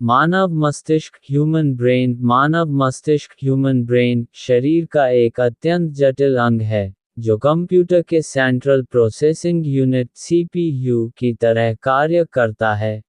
मानव मस्तिष्क human brain शरीर का एक अत्यंत जटिल अंग है, जो कंप्यूटर के सेंट्रल प्रोसेसिंग यूनिट सीपीयू की तरह कार्य करता है।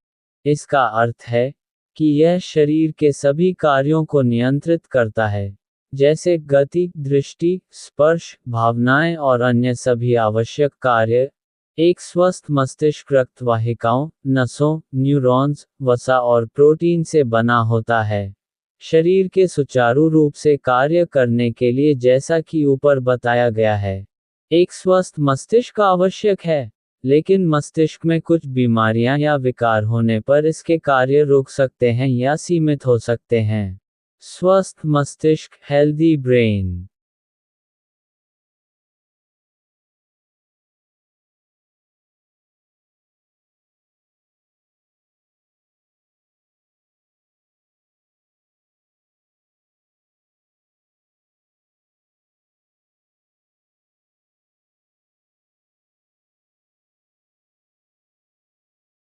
इसका अर्थ है कि यह शरीर के सभी कार्यों को नियंत्रित करता है, जैसे गति, दृष्टि, स्पर्श, भावनाएं और अन्य सभी आवश्यक कार्य। एक स्वस्थ मस्तिष्क रक्त वाहिकाओं, नसों, न्यूरॉन्स, वसा और प्रोटीन से बना होता है। शरीर के सुचारू रूप से कार्य करने के लिए, जैसा कि ऊपर बताया गया है, एक स्वस्थ मस्तिष्क आवश्यक है। लेकिन मस्तिष्क में कुछ बीमारियां या विकार होने पर इसके कार्य रुक सकते हैं या सीमित हो सकते हैं। स्वस्थ मस्तिष्क, हेल्दी ब्रेन।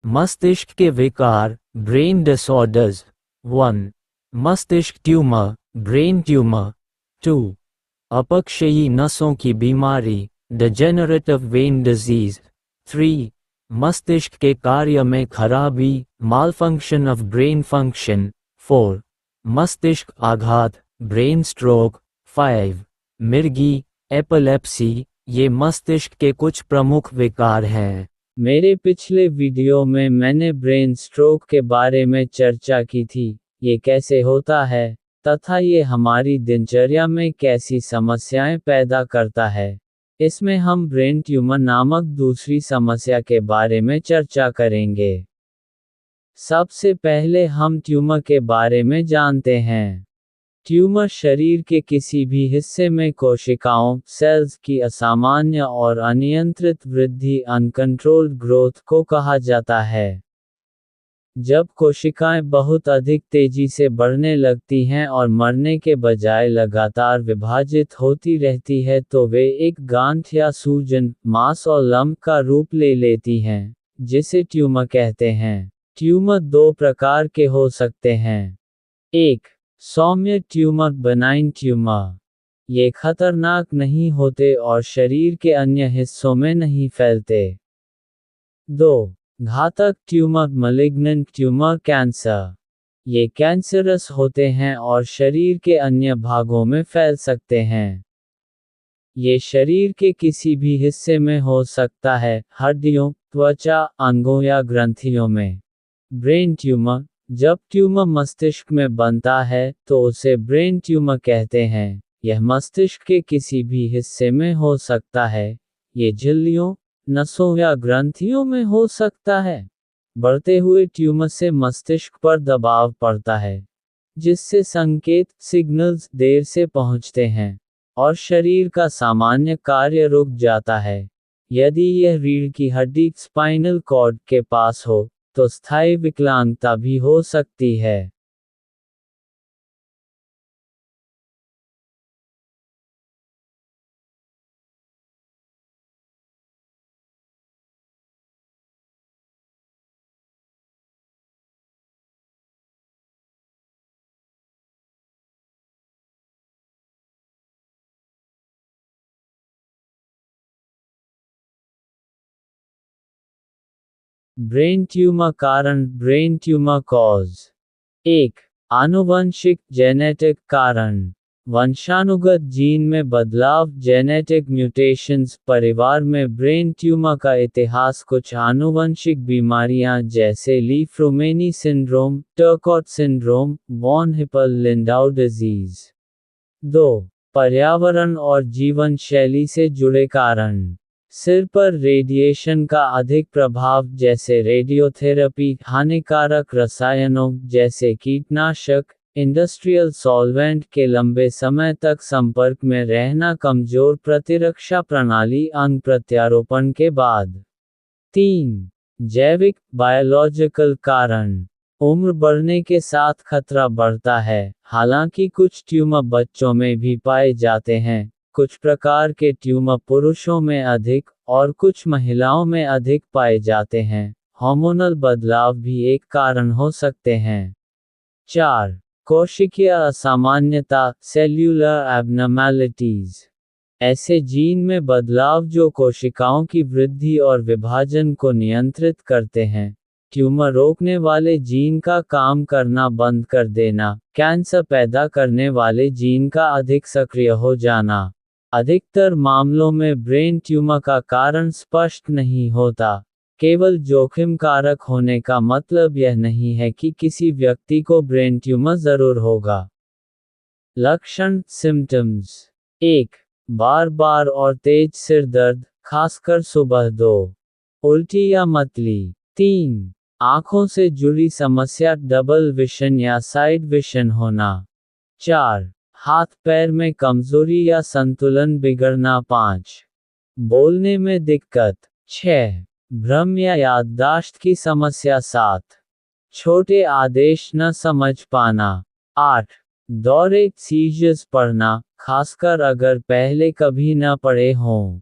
मस्तिष्क के विकार, ब्रेन डिसऑर्डर्स। 1. मस्तिष्क ट्यूमर, ब्रेन ट्यूमर। 2. अपक्षयी नसों की बीमारी, डिजेनरेटिव वेन डिजीज। 3. मस्तिष्क के कार्य में खराबी, मालफंक्शन ऑफ ब्रेन फंक्शन। 4. मस्तिष्क आघात, ब्रेन स्ट्रोक। 5. मिर्गी, एपिलेप्सी। ये मस्तिष्क के कुछ प्रमुख विकार हैं। मेरे पिछले वीडियो में मैंने ब्रेन स्ट्रोक के बारे में चर्चा की थी, ये कैसे होता है, तथा ये हमारी दिनचर्या में कैसी समस्याएं पैदा करता है। इसमें हम ब्रेन ट्यूमर नामक दूसरी समस्या के बारे में चर्चा करेंगे। सबसे पहले हम ट्यूमर के बारे में जानते हैं। ट्यूमर शरीर के किसी भी हिस्से में कोशिकाओं, सेल्स की असामान्य और अनियंत्रित वृद्धि, अनकंट्रोल्ड ग्रोथ को कहा जाता है। जब कोशिकाएं बहुत अधिक तेजी से बढ़ने लगती हैं और मरने के बजाय लगातार विभाजित होती रहती है, तो वे एक गांठ या सूजन, मास और लंप का रूप ले लेती हैं, जिसे ट्यूमर कहते हैं। ट्यूमर दो प्रकार के हो सकते हैं। 1. सौम्य ट्यूमर, बेनाइन ट्यूमर। ये खतरनाक नहीं होते और शरीर के अन्य हिस्सों में नहीं फैलते। 2. घातक ट्यूमर, मलिग्नेंट ट्यूमर, कैंसर। ये कैंसरस होते हैं और शरीर के अन्य भागों में फैल सकते हैं। ये शरीर के किसी भी हिस्से में हो सकता है, हड्डियों, त्वचा, अंगों या ग्रंथियों में। ब्रेन ट्यूमर, जब ट्यूमर मस्तिष्क में बनता है तो उसे ब्रेन ट्यूमर कहते हैं। यह मस्तिष्क के किसी भी हिस्से में हो सकता है। ये झिल्लियों, नसों या ग्रंथियों में हो सकता है। बढ़ते हुए ट्यूमर से मस्तिष्क पर दबाव पड़ता है, जिससे संकेत, सिग्नल्स देर से पहुंचते हैं और शरीर का सामान्य कार्य रुक जाता है। यदि यह रीढ़ की हड्डी, स्पाइनल कॉर्ड के पास हो, तो स्थायी विकलांगता भी हो सकती है। ब्रेन ट्यूमर कारण, ब्रेन ट्यूमर कॉज। 1. आनुवंशिक, जेनेटिक कारण। वंशानुगत जीन में बदलाव, जेनेटिक म्यूटेशंस। परिवार में ब्रेन ट्यूमर का इतिहास। कुछ आनुवंशिक बीमारियां जैसे ली-फ्रोमेनी सिंड्रोम, टर्कॉट सिंड्रोम, वॉन हिपल-लिंडाउ डिजीज। 2. पर्यावरण और जीवन शैली से जुड़े कारण। सिर पर रेडिएशन का अधिक प्रभाव, जैसे रेडियोथेरेपी, हानिकारक रसायनों जैसे कीटनाशक, इंडस्ट्रियल सॉल्वेंट के लंबे समय तक संपर्क में रहना, कमजोर प्रतिरक्षा प्रणाली अंग प्रत्यारोपण के बाद। 3. जैविक, बायोलॉजिकल कारण। उम्र बढ़ने के साथ खतरा बढ़ता है। हालांकि कुछ ट्यूमर बच्चों में भी पाए जाते हैं, कुछ प्रकार के ट्यूमर पुरुषों में अधिक और कुछ महिलाओं में अधिक पाए जाते हैं। हार्मोनल बदलाव भी एक कारण हो सकते हैं। 4. कोशिकीय असामान्यता, सेल्यूलर एबनॉर्मैलिटीज। ऐसे जीन में बदलाव जो कोशिकाओं की वृद्धि और विभाजन को नियंत्रित करते हैं। ट्यूमर रोकने वाले जीन का काम करना बंद कर देना, कैंसर पैदा करने वाले जीन का अधिक सक्रिय हो जाना। अधिकतर मामलों में ब्रेन ट्यूमर का कारण स्पष्ट नहीं होता। केवल जोखिम कारक होने का मतलब यह नहीं है कि किसी व्यक्ति को ब्रेन ट्यूमर जरूर होगा। लक्षण, सिम्टम्स। 1. बार बार और तेज सिर दर्द, खासकर सुबह। 2. उल्टी या मतली। 3. आंखों से जुड़ी समस्या, डबल विजन या साइड विजन होना। 4. हाथ पैर में कमजोरी या संतुलन बिगड़ना। 5. बोलने में दिक्कत। 6. भ्रम या याददाश्त की समस्या। 7. छोटे आदेश न समझ पाना। 8. दौरे, सीजर्स पढ़ना, खासकर अगर पहले कभी न पढ़े हों।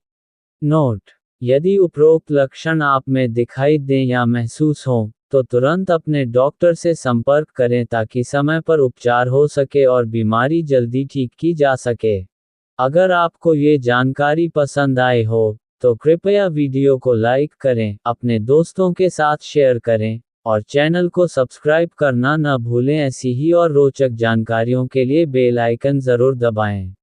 नोट: यदि उपरोक्त लक्षण आप में दिखाई दें या महसूस हों, तो तुरंत अपने डॉक्टर से संपर्क करें ताकि समय पर उपचार हो सके और बीमारी जल्दी ठीक की जा सके। अगर आपको ये जानकारी पसंद आए हो, तो कृपया वीडियो को लाइक करें, अपने दोस्तों के साथ शेयर करें, और चैनल को सब्सक्राइब करना न भूलें। ऐसी ही और रोचक जानकारियों के लिए बेल आइकन जरूर दबाएं।